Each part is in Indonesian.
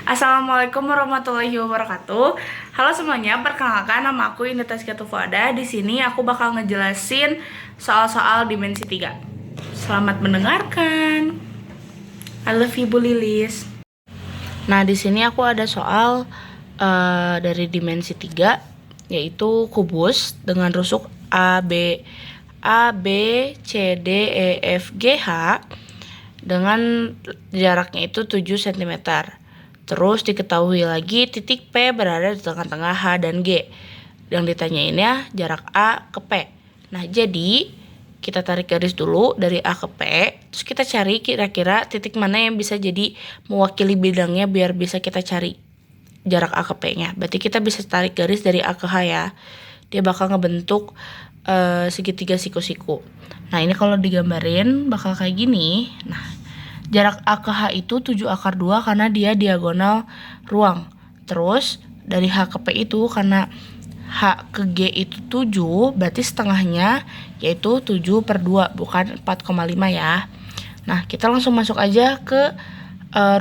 Assalamualaikum warahmatullahi wabarakatuh. Halo semuanya, perkenalkan nama aku Indah Taskia Tufada. Di sini aku bakal ngejelasin soal-soal dimensi 3. Selamat mendengarkan. I love you Bu Lilis. Nah, di sini aku ada soal dari dimensi 3, yaitu kubus dengan rusuk A, B, C, D, E, F, G, H dengan jaraknya itu 7 cm. Terus diketahui lagi titik P berada di tengah-tengah H dan G. Yang ditanyainnya jarak A ke P. Nah, jadi kita tarik garis dulu dari A ke P. Terus kita cari kira-kira titik mana yang bisa jadi mewakili bidangnya biar bisa kita cari jarak A ke P-nya. Berarti kita bisa tarik garis dari A ke H ya. Dia bakal ngebentuk segitiga siku-siku. Nah, ini kalau digambarin bakal kayak gini. Nah, jarak A ke H itu 7 akar 2 karena dia diagonal ruang. Terus dari H ke P itu karena H ke G itu 7, berarti setengahnya yaitu 7/2, bukan 4,5 ya. Nah, kita langsung masuk aja ke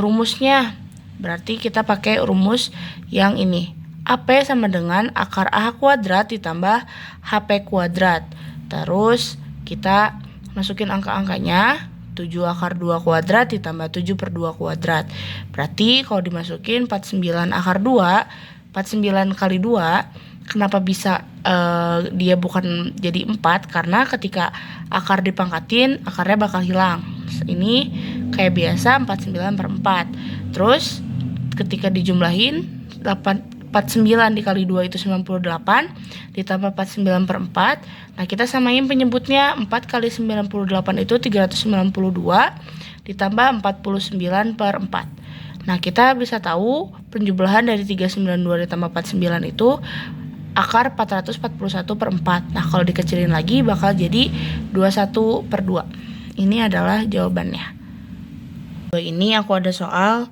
rumusnya. Berarti kita pakai rumus yang ini. AP sama dengan akar A kuadrat ditambah HP kuadrat. Terus kita masukin angka-angkanya. 7 akar 2 kuadrat ditambah 7/2 kuadrat. Berarti kalau dimasukin 49 akar 2, 49 kali 2, kenapa bisa dia bukan jadi 4? Karena ketika akar dipangkatin, akarnya bakal hilang. Ini kayak biasa 49/4. Terus ketika dijumlahin 49 dikali 2 itu 98 ditambah 49/4. Nah, kita samain penyebutnya. 4 kali 98 itu 392 ditambah 49/4. Nah, kita bisa tahu penjumlahan dari 392 ditambah 49 itu akar 441/4. Nah, kalau dikecilin lagi bakal jadi 21/2. Ini adalah jawabannya. Ini aku ada soal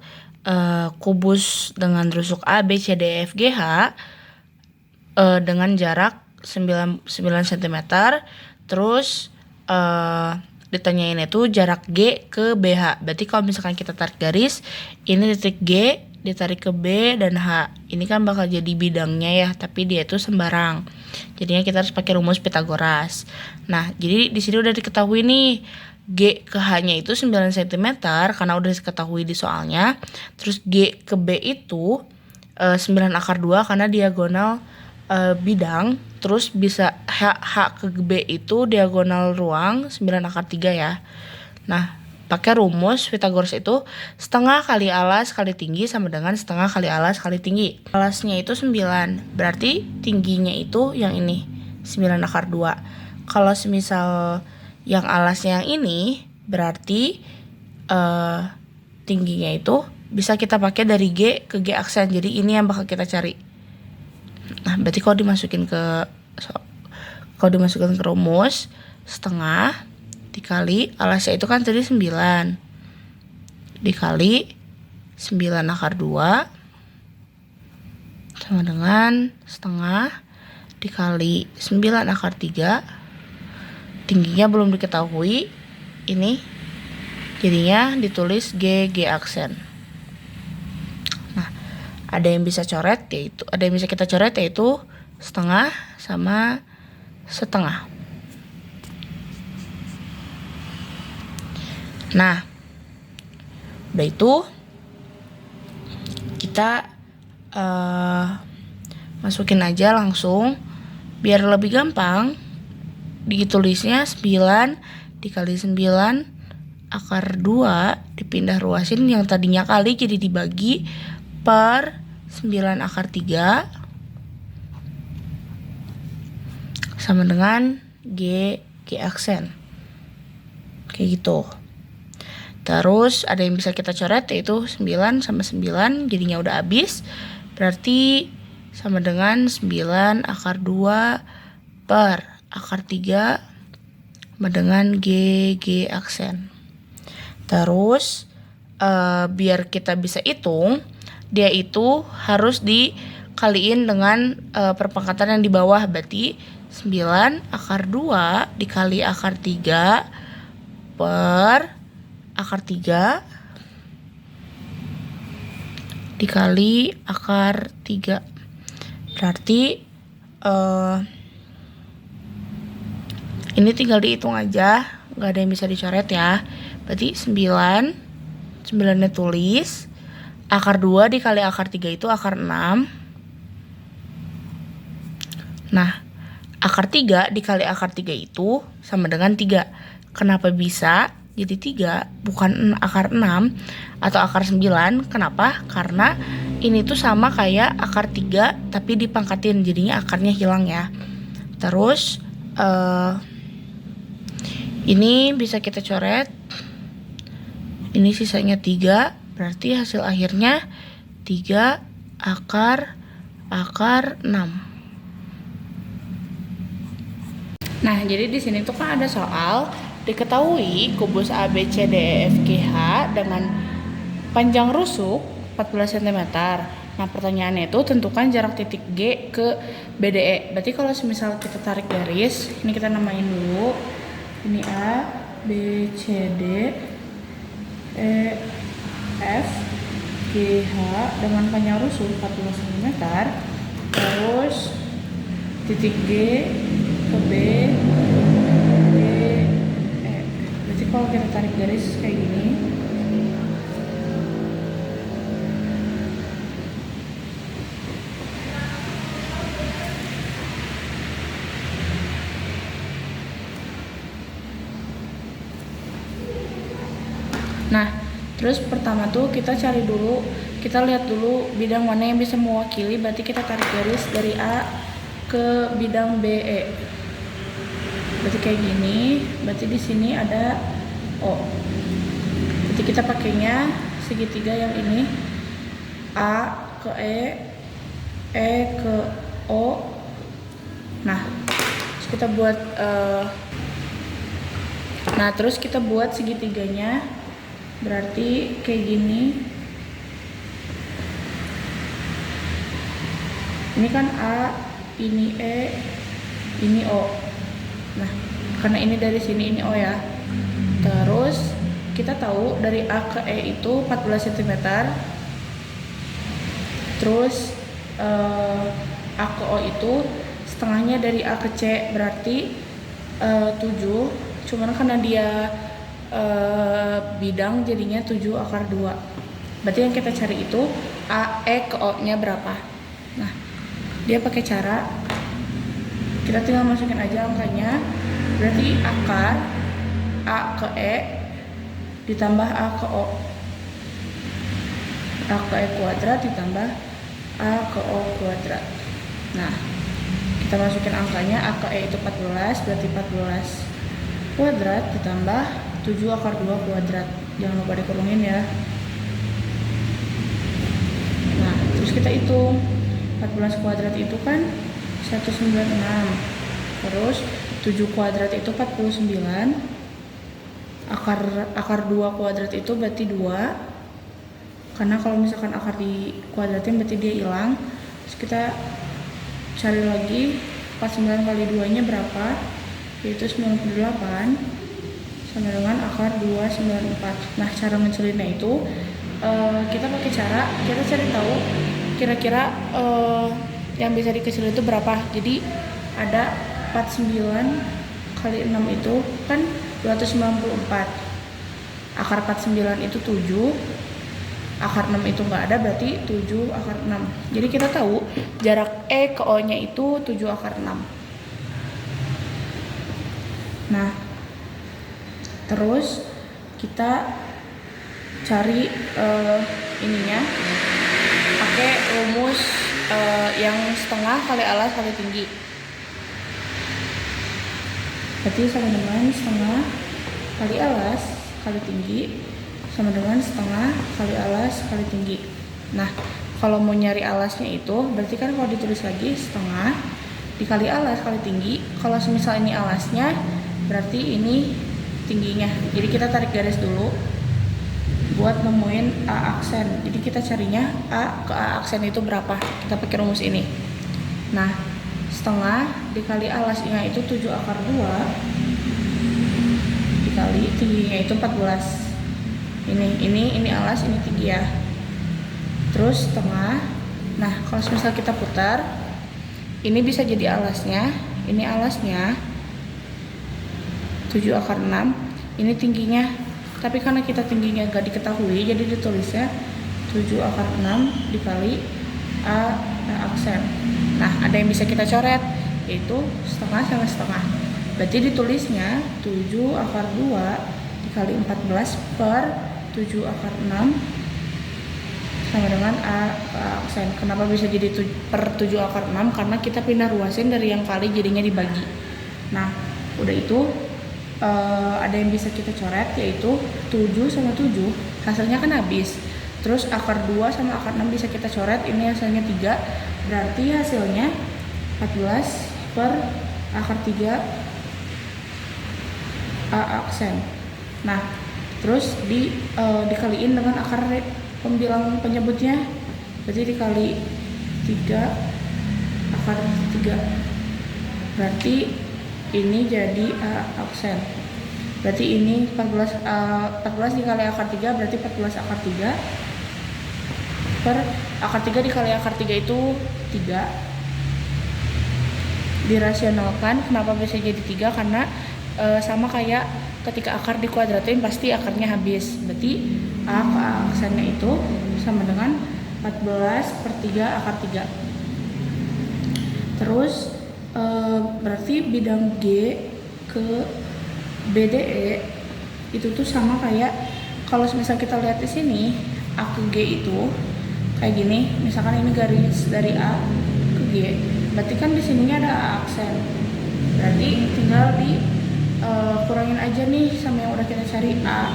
kubus dengan rusuk A, B, C, D, E, F, G, H dengan jarak 9 cm. Terus ditanyain itu jarak G ke BH. Berarti kalau misalkan kita tarik garis, ini titik G ditarik ke B dan H. Ini kan bakal jadi bidangnya ya, tapi dia itu sembarang. Jadinya kita harus pakai rumus Pitagoras. Nah, jadi di sini udah diketahui nih G ke H-nya itu 9 cm karena udah diketahui di soalnya. Terus G ke B itu 9 akar 2 karena diagonal bidang. Terus bisa H ke B itu diagonal ruang 9 akar 3 ya. Nah, pakai rumus Pitagoras itu setengah kali alas kali tinggi sama dengan setengah kali alas kali tinggi. Alasnya itu 9, berarti tingginya itu yang ini 9 akar 2. Kalau semisal yang alasnya yang ini, berarti tingginya itu bisa kita pakai dari G ke G aksen. Jadi ini yang bakal kita cari. Nah, berarti kalau dimasukin ke rumus, setengah dikali alasnya itu kan tadi 9 dikali 9 akar 2 sama dengan setengah dikali 9 akar 3. Tingginya belum diketahui. Ini jadinya ditulis G aksen. Nah, ada yang bisa kita coret yaitu setengah sama setengah. Nah, udah itu kita masukin aja langsung biar lebih gampang. Ditulisnya 9 dikali 9 akar 2 dipindah ruasin yang tadinya kali jadi dibagi per 9 akar 3 sama dengan G aksen. Kayak gitu. Terus ada yang bisa kita coret yaitu 9 sama 9 jadinya udah habis. Berarti sama dengan 9 akar 2 per akar 3 sama dengan G aksen. Terus biar kita bisa hitung, dia itu harus dikaliin dengan perpangkatan yang di bawah. Berarti 9 akar 2 dikali akar 3 per akar 3 dikali akar 3. Berarti ini tinggal dihitung aja, nggak ada yang bisa dicoret ya. Berarti 9-nya tulis, akar 2 dikali akar 3 itu akar 6. Nah, akar 3 dikali akar 3 itu sama dengan 3. Kenapa bisa jadi 3 bukan akar 6 atau akar 9? Kenapa? Karena ini tuh sama kayak akar 3 tapi dipangkatin, jadinya akarnya hilang ya. Terus ini bisa kita coret. Ini sisanya 3, berarti hasil akhirnya 3 akar 6. Nah, jadi di sini tuh kan ada soal diketahui kubus ABCDEFGH dengan panjang rusuk 14 cm. Nah, pertanyaannya itu tentukan jarak titik G ke BDE. Berarti kalau semisal kita tarik garis, ini kita namain dulu. Ini A, B, C, D, E, F, G, H dengan panjang rusuk 14 cm. Terus titik G ke B, D, E. Berarti kalau kita tarik garis kayak gini, nah, terus pertama tuh kita cari dulu, kita lihat dulu bidang mana yang bisa mewakili. Berarti kita tarik garis dari A ke bidang BE. Berarti kayak gini. Berarti di sini ada O. Berarti kita pakainya segitiga yang ini, A ke E ke O. Nah, terus kita buat segitiganya. Berarti kayak gini. Ini kan A, ini E, ini O. Nah, karena ini dari sini ini O ya. Terus kita tahu dari A ke E itu 14 cm. Terus A ke O itu setengahnya dari A ke C, berarti 7. Cuman karena dia bidang jadinya 7 akar 2. Berarti yang kita cari itu A, E ke O nya berapa. Nah, dia pakai cara kita tinggal masukin aja angkanya. Berarti akar A ke E ditambah A ke O, A ke E kuadrat ditambah A ke O kuadrat. Nah, kita masukin angkanya. A ke E itu 14, berarti 14 kuadrat ditambah 7 akar 2 kuadrat. Jangan lupa dikurungin ya. Nah, terus kita hitung. 14 kuadrat itu kan 196. Terus 7 kuadrat itu 49. Akar 2 kuadrat itu berarti 2. Karena kalau misalkan akar di kuadratin berarti dia hilang. Terus kita cari lagi 49 kali 2 nya berapa, yaitu 98 sama dengan akar 294. Nah, cara ngecelitnya itu kita pakai cara kita cari tahu kira-kira yang bisa dikecil itu berapa. Jadi ada 49 kali 6 itu kan 294. Akar 49 itu 7, akar 6 itu nggak ada, berarti 7 akar 6. Jadi kita tahu jarak E ke O nya itu 7 akar 6. Nah, terus kita cari ininya pakai rumus yang setengah kali alas kali tinggi. Berarti sama dengan setengah kali alas kali tinggi sama dengan setengah kali alas kali tinggi. Nah, kalau mau nyari alasnya itu berarti kan kalau ditulis lagi setengah dikali alas kali tinggi. Kalau semisal ini alasnya, berarti ini tingginya. Jadi kita tarik garis dulu buat nemuin A aksen. Jadi kita carinya A ke A aksen itu berapa. Kita pakai rumus ini. Nah, setengah dikali alasnya itu 7 akar 2 dikali tingginya itu 14. Ini alas, ini tinggi ya. Terus terus setengah. Nah kalau misal kita putar, ini bisa jadi alasnya, ini alasnya 7/6, ini tingginya. Tapi karena kita tingginya gak diketahui, jadi ditulisnya 7/6 dikali A aksen. Nah ada yang bisa kita coret, yaitu setengah sama setengah. Berarti ditulisnya 7/2 dikali 14 per 7/6 sama dengan A aksen. Kenapa bisa jadi per 7/6? Karena kita pindah ruasin dari yang kali jadinya dibagi. Nah udah itu ada yang bisa kita coret, yaitu 7 sama 7 hasilnya kan habis. Terus akar 2 sama akar 6 bisa kita coret, ini hasilnya 3. Berarti hasilnya 14 per akar 3 A aksen. Nah terus dikaliin dengan akar pembilang penyebutnya, berarti dikali 3 akar 3, berarti ini jadi A aksen. Berarti ini 14 dikali akar 3 berarti 14 akar 3 per akar 3 dikali akar 3 itu 3. Dirasionalkan, kenapa bisa jadi 3? Karena sama kayak ketika akar dikuadratin pasti akarnya habis. Berarti A aksennya itu sama dengan 14 per 3 akar 3. Terus berarti bidang G ke BDE itu tuh sama kayak kalau misal kita lihat di sini A ke G itu kayak gini. Misalkan ini garis dari A ke G, berarti kan di sininya ada A aksen. Berarti tinggal kurangin aja nih sama yang udah kita cari, A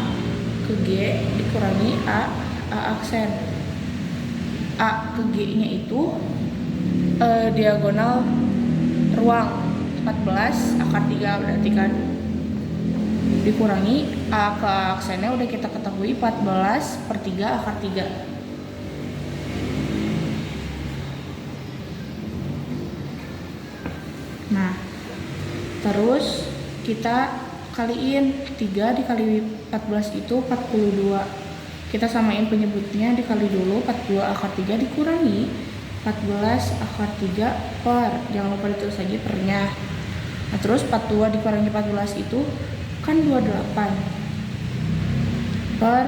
ke G dikurangi A aksen. A ke G nya itu diagonal ruang 14 akar 3, berarti kan dikurangi A ke aksennya udah kita ketahui 14 per 3 akar 3. Nah terus kita kaliin 3 dikali 14 itu 42. Kita samain penyebutnya, dikali dulu 42 akar 3 dikurangi 14 akar 3 per, jangan lupa ditulis lagi pernya. Nah terus 42 dikurangi 14 itu kan 28 per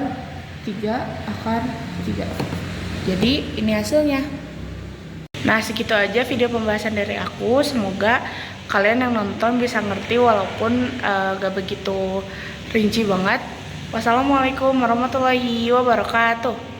3 akar 3. Jadi ini hasilnya. Nah segitu aja video pembahasan dari aku. Semoga kalian yang nonton bisa ngerti walaupun gak begitu rinci banget. Wassalamualaikum warahmatullahi wabarakatuh.